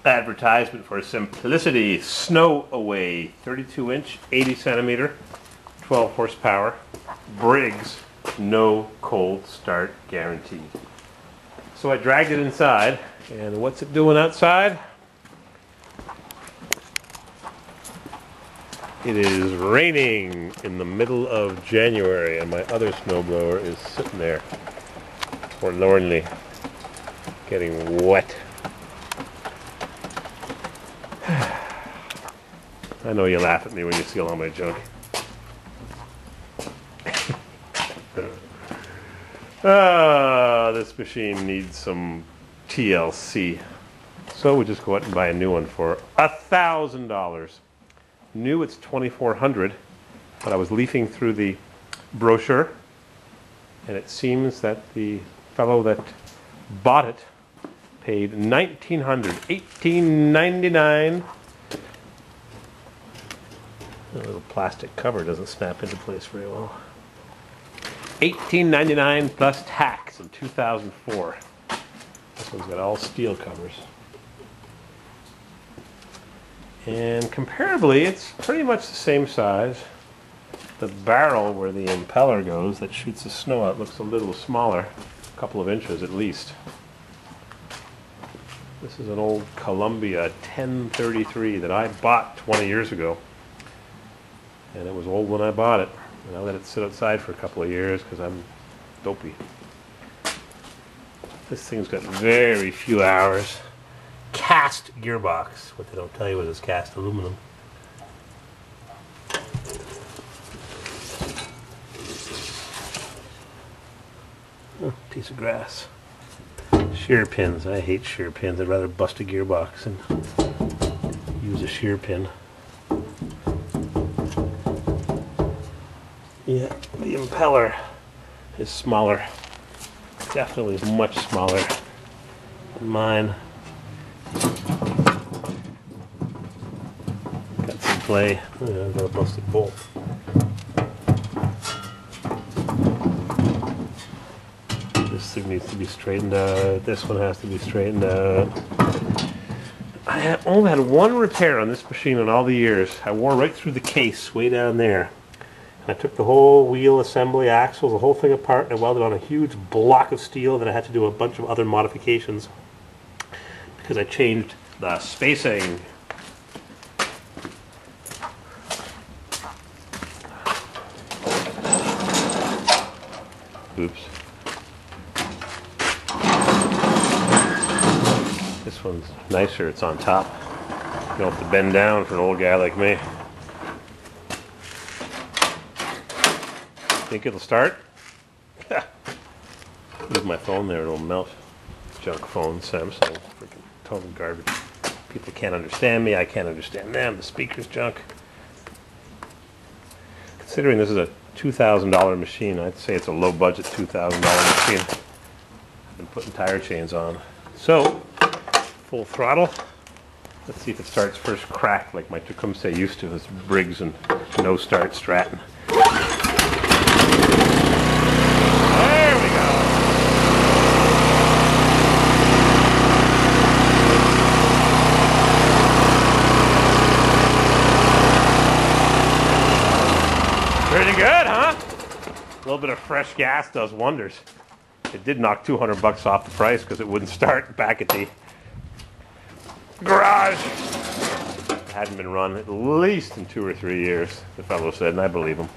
advertisement for Simplicity Snow Away 32-inch, 80 centimeter, 12 horsepower, Briggs, no cold start guaranteed. So I dragged it inside, and what's it doing outside? It is raining in the middle of January, and my other snowblower is sitting there forlornly getting wet. I know you laugh at me when you see all my junk. This machine needs some TLC. So we just go out and buy a new one for $1,000. New it's $2,400, but I was leafing through the brochure, and it seems that the fellow that bought it paid $1,900, $1,899. The little plastic cover doesn't snap into place very well. $1,899 plus tax in 2004. This one's got all steel covers. And comparably, it's pretty much the same size. The barrel where the impeller goes that shoots the snow out looks a little smaller, a couple of inches at least. This is an old Columbia 1033 that I bought 20 years ago. And it was old when I bought it. And I let it sit outside for a couple of years because I'm dopey. This thing's got very few hours. Cast gearbox. What they don't tell you is it's cast aluminum. Oh, piece of grass. Shear pins. I hate shear pins. I'd rather bust a gearbox and use a shear pin. Yeah, the impeller is smaller. Definitely much smaller than mine. Got some play. Oh, I've got a busted bolt. This thing needs to be straightened out. This one has to be straightened out. I only had one repair on this machine in all the years. I wore right through the case way down there. I took the whole wheel assembly, axles, the whole thing apart, and I welded on a huge block of steel. Then I had to do a bunch of other modifications because I changed the spacing. Oops. This one's nicer, it's on top. You don't have to bend down for an old guy like me. Think it'll start? Leave my phone there, it'll melt. Junk phone, Samsung, freaking total garbage. People can't understand me, I can't understand them. The speaker's junk. Considering this is a $2,000 machine, I'd say it's a low budget $2,000 machine. I've been putting tire chains on. So, full throttle. Let's see if it starts first crack like my Tecumseh used to. This Briggs and no start Stratton. Pretty good, huh? A little bit of fresh gas does wonders. It did knock $200 off the price because it wouldn't start back at the garage. It hadn't been run at least in 2 or 3 years, the fellow said, and I believe him.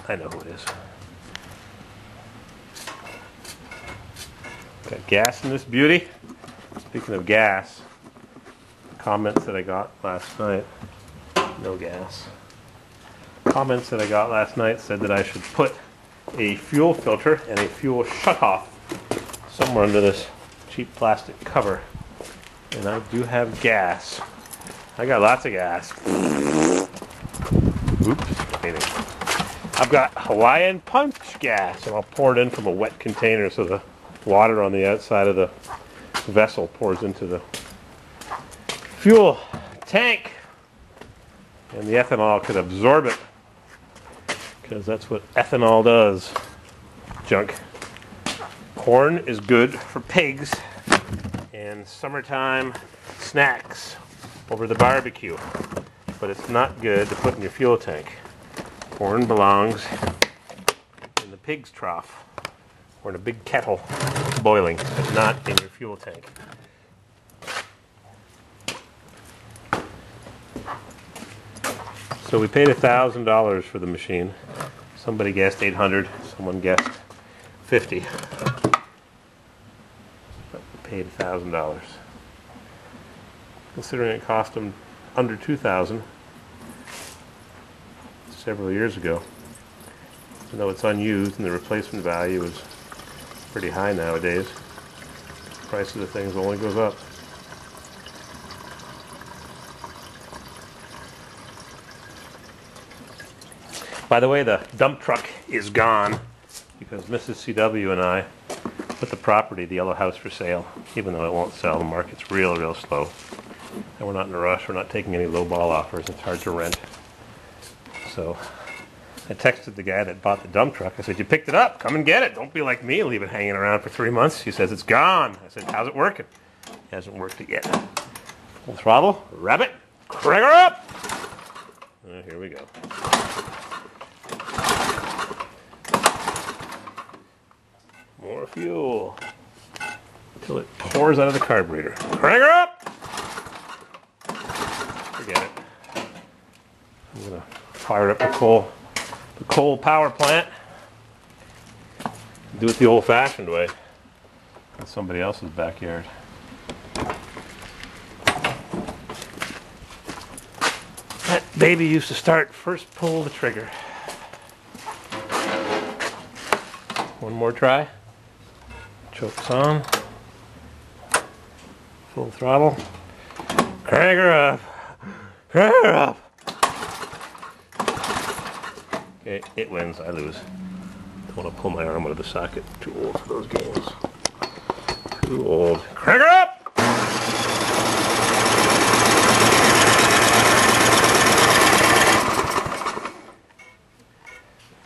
I know who it is. Got gas in this beauty. Speaking of gas, comments that I got last night, no gas. Comments that I got last night said that I should put a fuel filter and a fuel shutoff somewhere under this cheap plastic cover. And I do have gas. I got lots of gas. Oops, waiting. I've got Hawaiian punch gas, and I'll pour it in from a wet container so the water on the outside of the vessel pours into the fuel tank. And the ethanol could absorb it, because that's what ethanol does. Junk. Corn is good for pigs, and and summertime snacks over the barbecue. But it's not good to put in your fuel tank. Corn belongs in the pig's trough or in a big kettle boiling, but not in your fuel tank. So we paid $1,000 for the machine. Somebody guessed 800, someone guessed 50. But we paid $1,000. Considering it cost them under $2,000 several years ago. Even though it's unused and the replacement value is pretty high nowadays, the price of the things only goes up. By the way, the dump truck is gone because Mrs. CW and I put the property, the yellow house, for sale, even though it won't sell. The market's real slow. And we're not in a rush. We're not taking any low ball offers. It's hard to rent. So I texted the guy that bought the dump truck. I said, "You picked it up. Come and get it. Don't be like me, leave it hanging around for 3 months." He says, "It's gone." I said, "How's it working?" He hasn't worked it yet. Full throttle, rabbit, crank her up. Here we go. More fuel until it pours out of the carburetor. Crank her up! Forget it. I'm gonna fire up the coal power plant. Do it the old-fashioned way in somebody else's backyard. That baby used to start first pull the trigger. One more try. Chokes on. Full throttle. Crank her up. Crank her up. Okay, it wins. I lose. Don't want to pull my arm out of the socket. Too old for those games. Too old. Crank her up!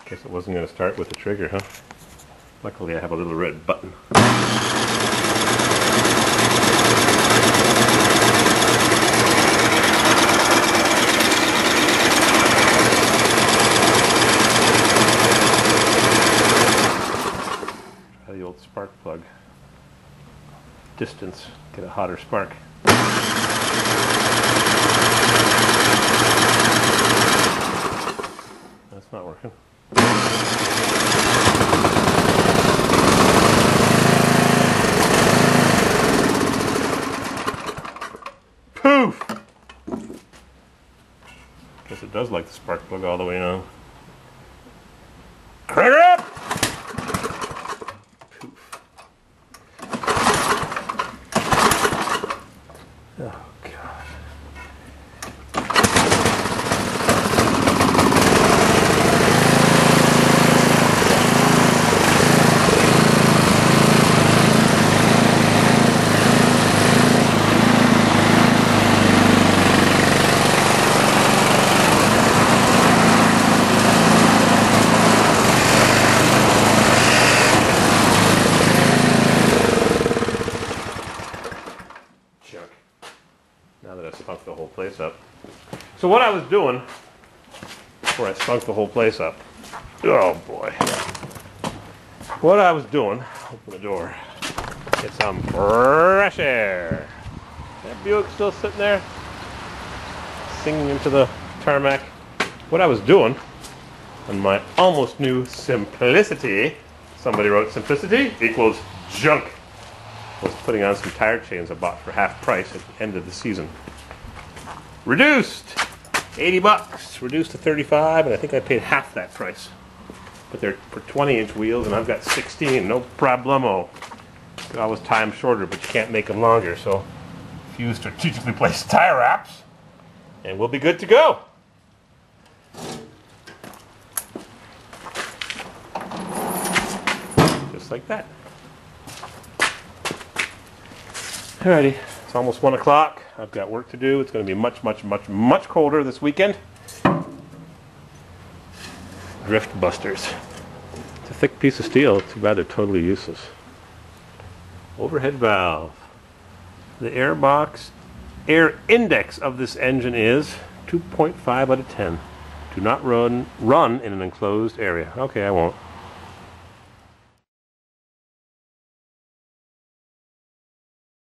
Guess it wasn't going to start with the trigger, huh? Luckily I have a little red button. Try the old spark plug. Distance, get a hotter spark. That's not working. Poof! Guess it does like the spark plug all the way on. Crank her up! Poof. Oh, God. Now that I've spunk the whole place up. So what I was doing before I spunk the whole place up, oh boy. What I was doing, open the door, get some fresh air. That Buick still sitting there, singing into the tarmac. What I was doing on my almost new Simplicity, somebody wrote simplicity equals junk. I was putting on some tire chains I bought for half price at the end of the season. Reduced! 80 bucks, reduced to 35, and I think I paid half that price. But they're for 20-inch wheels, and I've got 16, no problemo. You can always tie them shorter, but you can't make them longer, so a few strategically placed tire wraps, and we'll be good to go. Just like that. Alrighty, it's almost 1 o'clock. I've got work to do. It's going to be much colder this weekend. Drift busters. It's a thick piece of steel. Too bad they're totally useless. Overhead valve. The air index of this engine is 2.5 out of 10. Do not run in an enclosed area. Okay, I won't.